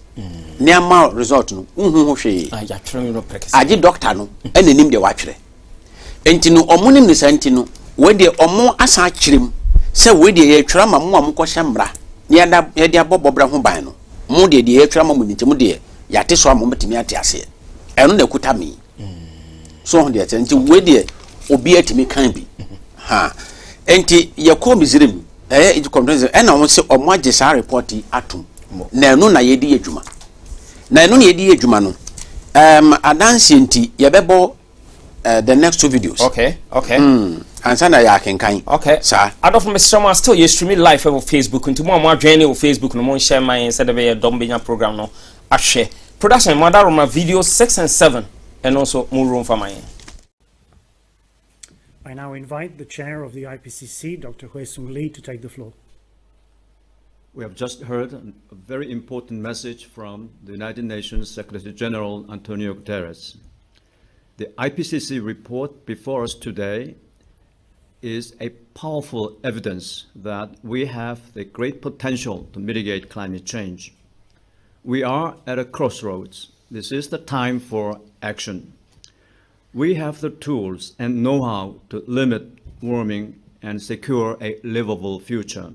Niama result no hu hwe. Ya twere no prekese. Agi doctor no enenim de watwere. Enti no omo nim ne santi no we de omo asa akirem se we de ye twere ma mo amko hye mmra. Ye de abobobra ho ban no. Mo de ye twere ma mo ntim de ya te so am metimi ate ase. Eno na kuta mi. So on de enti we de obi atimi kan bi. Ha. Enti ye ko mizirim e conference e na won se omo age sa report atum. Na eno na ye di adwuma. Na eno na ye di adwuma no. Adansi enti ye bebo the next 2 videos. Okay. Ansana ya kenkan. Okay. Sir. Adolf Mr. Still you streaming live on Facebook into more journey on Facebook no more share my instead of a Dombenya program no. I share. Production mother on my videos 6 and 7 and also more room for my. I now invite the chair of the IPCC, Dr. Huesung Lee, to take the floor. We have just heard a very important message from the United Nations Secretary General Antonio Guterres. The IPCC report before us today is a powerful evidence that we have the great potential to mitigate climate change. We are at a crossroads. This is the time for action. We have the tools and know-how to limit warming and secure a livable future.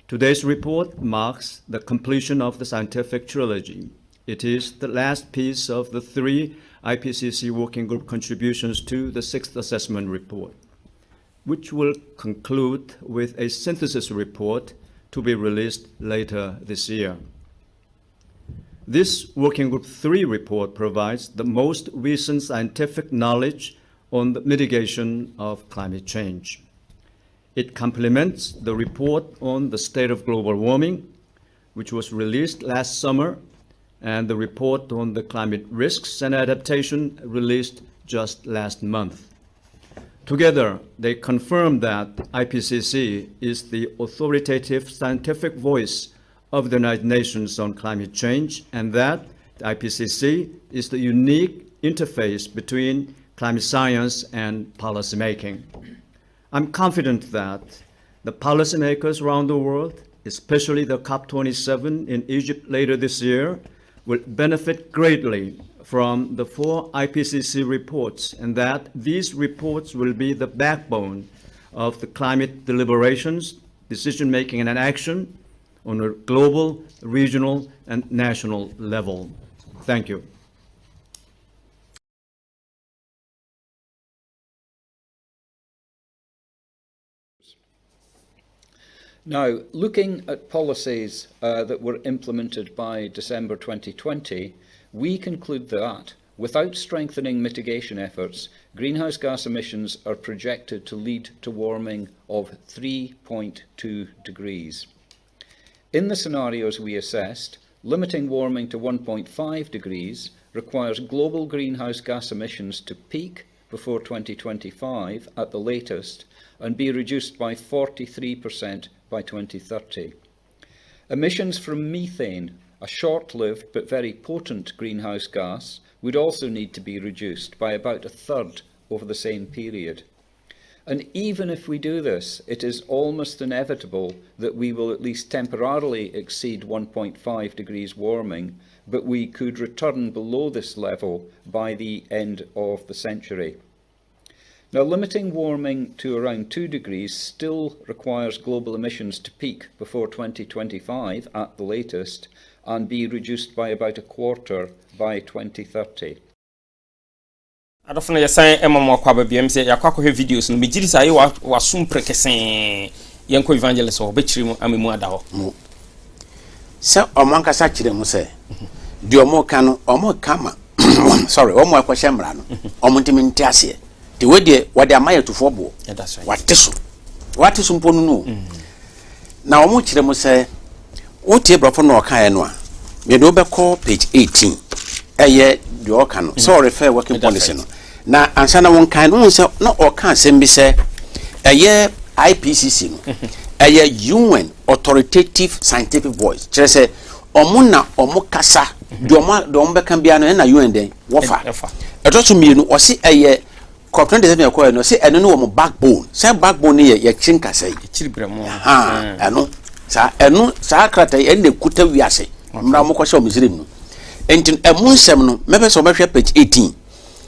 Today's report marks the completion of the scientific trilogy. It is the last piece of the 3 IPCC working group contributions to the 6th assessment report, which will conclude with a synthesis report to be released later this year. This Working Group 3 report provides the most recent scientific knowledge on the mitigation of climate change. It complements the report on the state of global warming, which was released last summer, and the report on the climate risks and adaptation released just last month. Together, they confirm that IPCC is the authoritative scientific voice of the United Nations on climate change, and that the IPCC is the unique interface between climate science and policymaking. I'm confident that the policymakers around the world, especially the COP27 in Egypt later this year, will benefit greatly from the 4 IPCC reports, and that these reports will be the backbone of the climate deliberations, decision-making and action on a global, regional, and national level. Thank you. Now, looking at policies that were implemented by December 2020, we conclude that, without strengthening mitigation efforts, greenhouse gas emissions are projected to lead to warming of 3.2 degrees. In the scenarios we assessed, limiting warming to 1.5 degrees requires global greenhouse gas emissions to peak before 2025 at the latest and be reduced by 43% by 2030. Emissions from methane, a short-lived but very potent greenhouse gas, would also need to be reduced by about 1/3 over the same period. And even if we do this, it is almost inevitable that we will at least temporarily exceed 1.5 degrees warming, but we could return below this level by the end of the century. Now, limiting warming to around 2 degrees still requires global emissions to peak before 2025 at the latest and be reduced by about 1/4 by 2030. I don't know say emma kwa babiem say yakwa videos no megiri say wa sum prekesen yenko evangelist o be mu amemu ada ho se omanka sa kire mu se di omo ka no omo kama sorry omo akwahye mra no omo ntimi ntiase the way they what they are to fobo. Yeah, that's right. What is important no. Now much them say what you brought for no kind no. Me do be call page 18. Eye the okan. So refer working policy no. Na answer na one kind no say no okan sem be say eye IPCC no. Eye UN authoritative scientific voice. Kire say omo na omo kasa do omo be kan bia no na UN den wofa. Eto so mienu o se eye COP27 yakọ no se eno no omo backbone. Say backbone ye chinka say. Chiribramo. Eno sa krata ene kuta wiase. Mra mo kwasha omizirim no. Entin emu nsem no mebe so behwe page 18.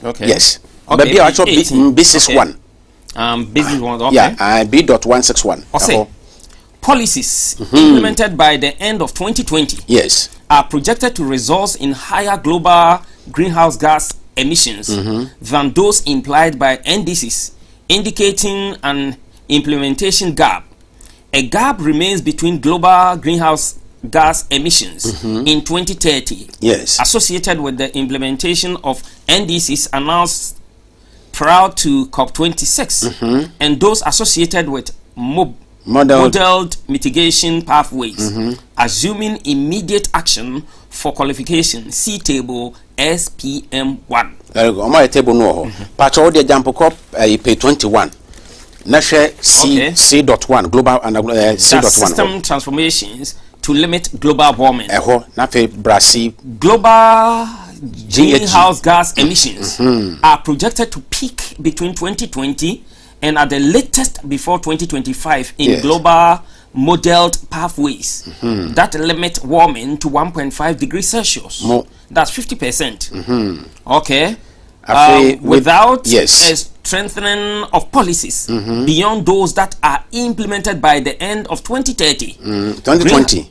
Okay. Yes. Okay, Baby actually basis okay. 1. Business 1. Okay. Yeah, B.161. Okay. Policies implemented by the end of 2020 yes are projected to result in higher global greenhouse gas emissions than those implied by NDCs, indicating an implementation gap. A gap remains between global greenhouse gas emissions in 2030, yes, associated with the implementation of NDCs announced prior to COP26, and those associated with modeled mitigation pathways, assuming immediate action for qualification. See table SPM1. There you go. My table no. Part of the jump up page 21. Nashe C.1 global and C.1 system transformations to limit global warming. Nafe Brazil global greenhouse gas emissions are projected to peak between 2020 and at the latest before 2025 in global modeled pathways that limit warming to 1.5 degrees Celsius. That's 50%. Okay. Without a strengthening of policies beyond those that are implemented by the end of 2030. 2020.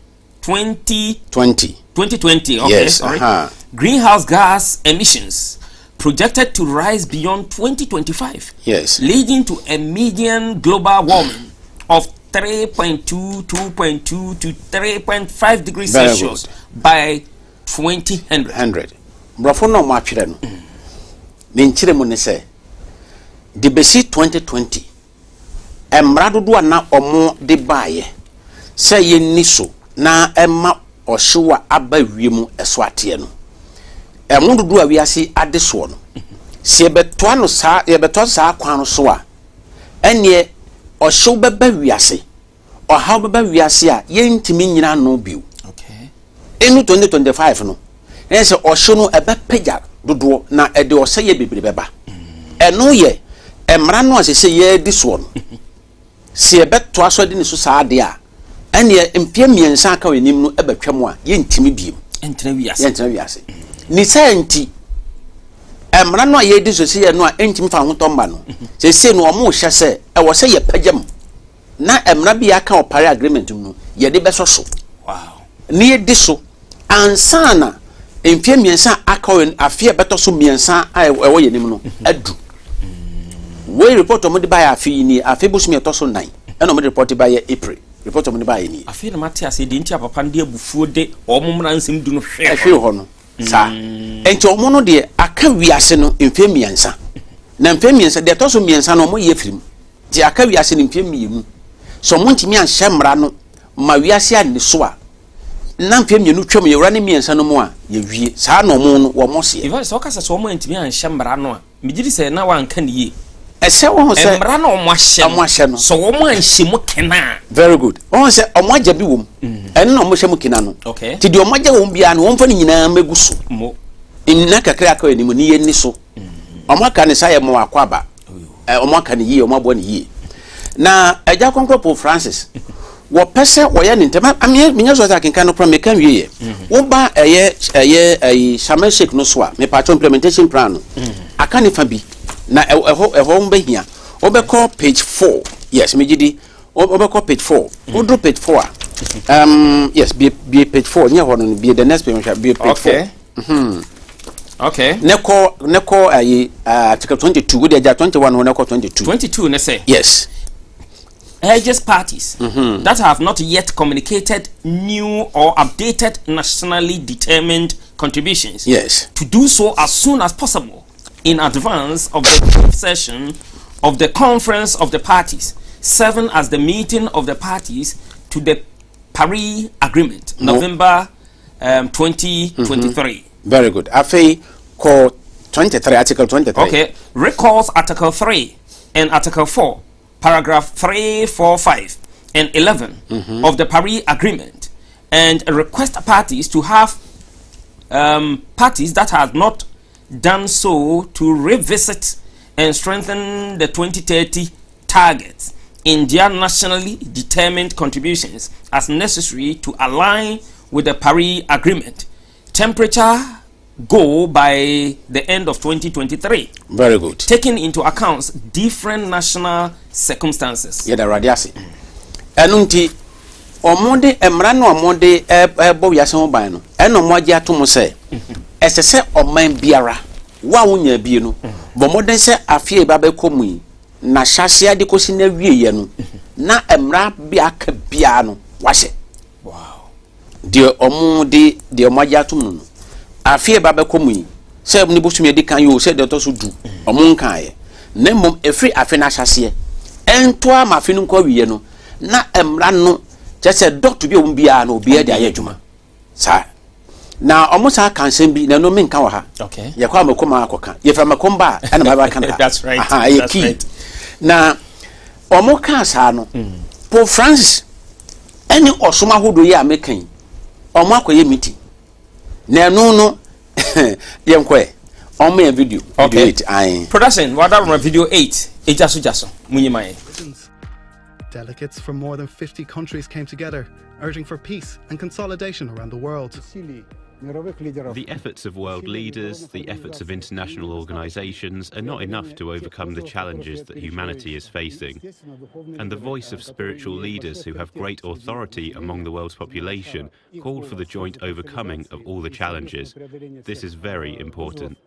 Okay, yes, sorry. Greenhouse gas emissions projected to rise beyond 2025. Yes. Leading to a median global warming of 3.2 to 3.5 degrees Celsius by 2100. Brafo no ma twere no. Me nkyere mu ne se de besi 2020 emra dodo na omo de baaye se ye niso na emma ohyewa aba wiemu eso ate no emu dodo a wiase ade so no se beto no sa ye beto sa kwan no so a ene ohyew beba wiase ohaw beba wiase a ye ntimi nyina no biu. Okay. Enu 2025 no ense ohyew no ebe pagya dodo na ede oseye bebre beba eno ye emra no asese ye di so no se beto aso de ne so sa ade a ene empie miensa aka wenim no ebetwam a ye ntimi biem entena wiase ni senti emra no ye di so se ye no a entimi fa ho tomba no se no omo hye se e wo se ye pagyam na emra bi aka opare agreement no ye de beso so. Wow. Ni ye di so ansana empie miensa aka wen afie beto so miensa a ewo ye nim no adu we report omo de ba afie ni afie bosumi eto so 9 eno omo de report ba ye April report omo de ba ye ni afie na mate ase de ntia papa de abufuo de omo mra nsem du no hwe ho no sa enti omo no de aka wiase no empie miensa na empie miensa de eto so miensa no omo ye firim de aka wiase no empie mienu so mo ntimi an hyemra no ma wiase an so a na empie mienu twam ye wura ne miensa no mo a ye wie sa no mo no wo mo se even so kasa so mo ntimi an hyemra no a migiri se na wanka ne ye ese wo se emra na omo ahye no so wo mo anhye mo kena. Very good. Wo se omo agya bi wom ene na omo hye mo kena no okay ti de omo agya wom bia no wo mfa ni nyina megu so mo inna kakra aka wani mo ni ye ni so omo aka ne saye mo akwaba omo aka ne yi omo abo ne yi na agya konkro Pope Francis wo pese wo ye ne ntema aminya so akin kan no pro me kan wie wo ba eye Sharm el-Sheikh no so a me patch implementation plan no aka ne fa bi na eho mbehia obeko page 4 yes megidi obeko page 4 odro page 4 yes be page 4 nya ho no be the next page be page 4 okay neko article 22 we dey 21 ho neko 22 ne say yes urges parties that have not yet communicated new or updated nationally determined contributions yes to do so as soon as possible in advance of the 5th session of the Conference of the Parties, serving as the meeting of the parties to the Paris Agreement, November 2023. Very good. Afi call 23, Article 23. Okay. Recalls Article 3 and Article 4, Paragraph 3, 4, 5, and 11 of the Paris Agreement, and request parties to have parties that have not done so to revisit and strengthen the 2030 targets in their nationally determined contributions as necessary to align with the Paris Agreement. Temperature goal by the end of 2023. Very good. Taking into account different national circumstances. Yeah, the radiasi. Enunti omonde Mmre no omonde ebo wiase ho ban no. Eno moagi atomo se. Esese oman biara wa wonya bi no. Bo moden se afie ba be komu na hyase ade kosi na wieye no. Na Mmre bia ka bia no wahye. Wow. De omonde de moagi atomo no. Afie ba be komu se ni bosumi edi kan yo se de to so du omon kan ye. Na mom efri afi na hyase ento ama afi no kwa wiye no. Na Mmre no just doctor bi ombia na obi ade aye adwuma sa na omusa kansem bi na no menka wa ha okay ye kwa makoma akoka ye fra makomba ana baba kan ha that's right that's right na omuka sa no Pope Francis any osoma hodo ye amekan omu akoye meeting na no ye nkwe omu ya video okay 8 production wada from video 8 ejaso munyimaye. Delegates from more than 50 countries came together, urging for peace and consolidation around the world. The efforts of world leaders, the efforts of international organizations are not enough to overcome the challenges that humanity is facing. And the voice of spiritual leaders who have great authority among the world's population called for the joint overcoming of all the challenges. This is very important.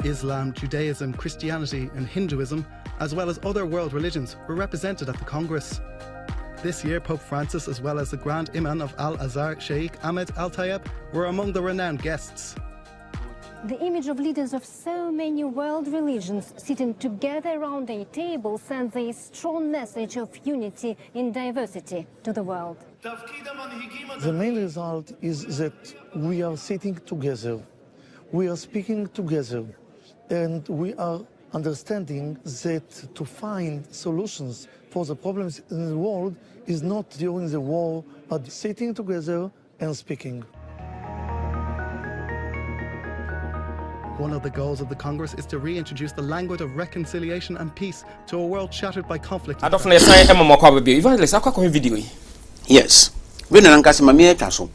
Islam, Judaism, Christianity and Hinduism, as well as other world religions, were represented at the Congress. This year, Pope Francis, as well as the Grand Imam of Al-Azhar, Sheikh Ahmed Al-Tayeb, were among the renowned guests. The image of leaders of so many world religions sitting together around a table sends a strong message of unity in diversity to the world. The main result is that we are sitting together, we are speaking together, and we are understanding that to find solutions for the problems in the world is not during the war, but sitting together and speaking. One of the goals of the Congress is to reintroduce the language of reconciliation and peace to a world shattered by conflict. Yes. We no nka se mame atwa so.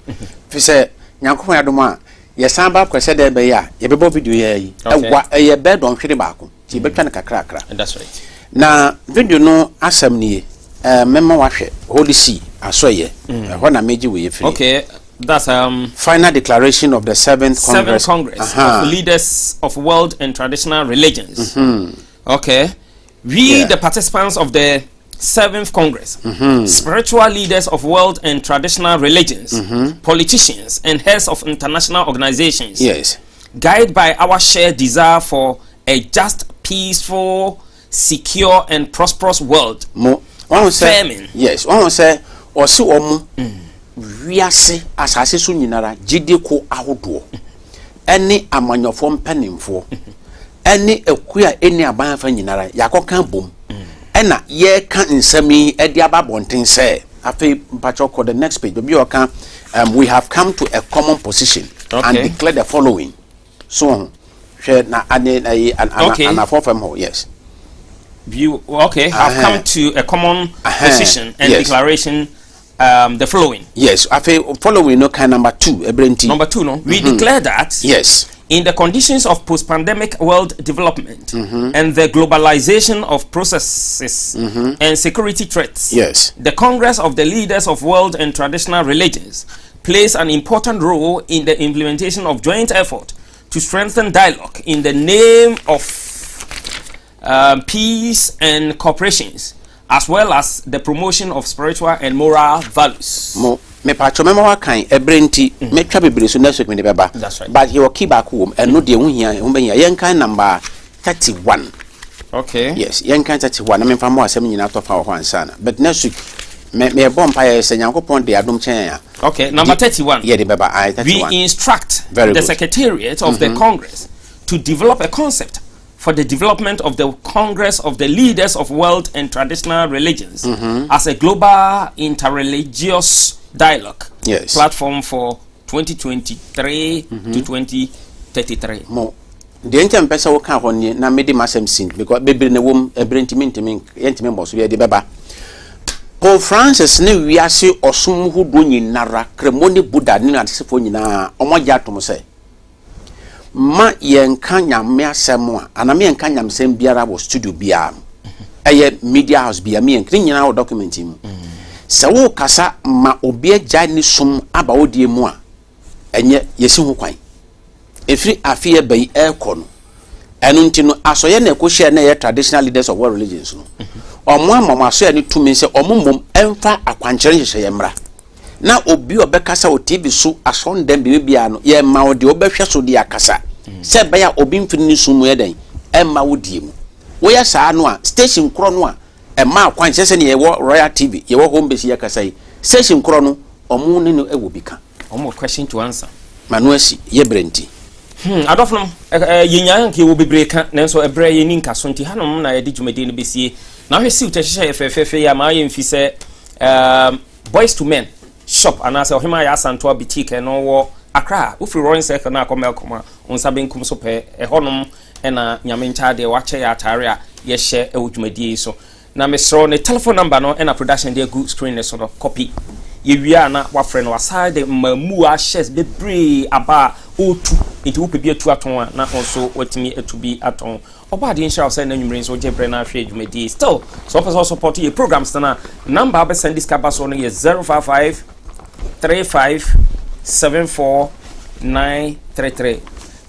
Fi se nyankopon adoma ye san ba kwese de be ya ye bebo video ye yi. Ewa ye be don hwere baako. Ti betwa ne kakra. That's right. Na video no asem nie mema wahwe Holy See asoye. Ho na meji we free. Okay. That's final declaration of the 7th Congress of leaders of world and traditional religions. Okay. We the participants of the 7th Congress, spiritual leaders of world and traditional religions, politicians and heads of international organizations. Yes. Guided by our shared desire for a just, peaceful, secure and prosperous world. Affirming. Yes. One say osi omu wiase asase so nyinara gide ko ahodo. Ene amanyofo mpanimfo. Ene ekua eni abanfa nyinara yakokan bom. Ena ye kan nsami edi ababonten say afi mpacho ko the next page be you can we have come to a common position and declare the following. So na an from ho yes. You have come to a common position and declaration the following. Yes, afi following no kind number 2 Number 2 no. We declare that yes. In the conditions of post-pandemic world development and the globalization of processes and security threats, yes, the Congress of the Leaders of World and Traditional Religions plays an important role in the implementation of joint effort to strengthen dialogue in the name of peace and cooperation, as well as the promotion of spiritual and moral values. me pacho mema wa kan ebrenti me twa bebre so next week me beba. But he will keep back home and no de yen kan number 31. Okay. Yes, yen kan 31. Na me fa mo asem nyina to fa ho ansana. But next week me bomb pa say Nyankopon de adom chen ya. Okay, number 31. Yeah, the beba I 31. We instruct Very the good. Secretariat of the Congress to develop a concept for the development of the Congress of the Leaders of World and Traditional Religions as a global interreligious dialogue platform for 2023 to 2033. Mo the entem pesa wo kan hon na mede masem sin because bebre na wom ebrentimi ntimi yentimi mboso ye de beba. Pope Francis ne wiase osum hodo nyinara kremoni buddha ne atesefo nyina omoja atom se ma yenka nyame asem a aname yenka nyamsem biara wo studio bia eye media house bia me yenkri nyina wo document mu se wo kasa ma obi agya ni sum aba odie mu a enye yesi ho kwan efiri afie bai ekono enu ntino asoye na ekohia na ye traditional leaders of world religions no omo amamo asoye ni tumi se omomom emfa akwanchere hyehyɛ mmra na obi obekasa o TV so asondem bibia no ye ma ode obehwe so de akasa se baya obi mfiri ni sumu eden emma wodie mu wo ya saa no a station kro no a emma akwanche se ne ye Royal TV ye wo home base ye kasa yi station kro no omo ne no ewo bika omo question to answer manuasi ye brenti adofnom yenyan ke wo bebreka nanso ebre ye ni nkaso nti hanom na ye di dwumade no besie na hwe siw tehye fefefe ya ma ye mfi se boys to men shop anase ohima ya asanto boutique no wo Accra ufri Royal Circle na akoma akoma onsa benkum so pe honom na nyame ncha de wache ya atare a ye hye ewudwumade so na mesro ne telephone number no na production de good screen so no copy ye wia na wafre no aside mamu a shares bebre aba otu nti wo pebi atu aton a na onso watimi etubi aton oba de insha Allah na nwumre so jebre na ahwe adwumadi still so person support your programs na number be send this caba so no ye 055 35 74 933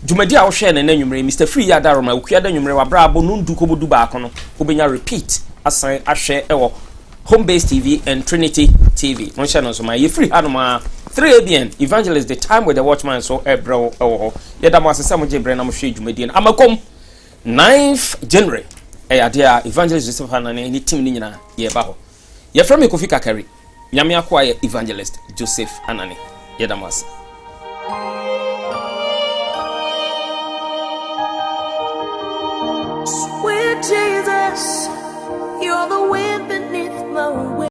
dwumadi a wo hwe na nwumre Mr Free ya daroma ukua da nwumre wa bra abo nundu ko bodu ba kono obenya repeat asan ahwe ewo Home Base TV and Trinity TV. No channel so my you free anoma 3 ABN Evangelist the time with the watchman so ebro yeda mo asesa mo jebre na mo hwe dwumadi amakom 9th January Adiyie Evangelist Joseph Hanane ni team ni nyina ye ba ho ye from me Kofi Kakari nyame akwa ye Evangelist Joseph Hanane yeda mo ase Sweet Jesus, you're the wind beneath my wings.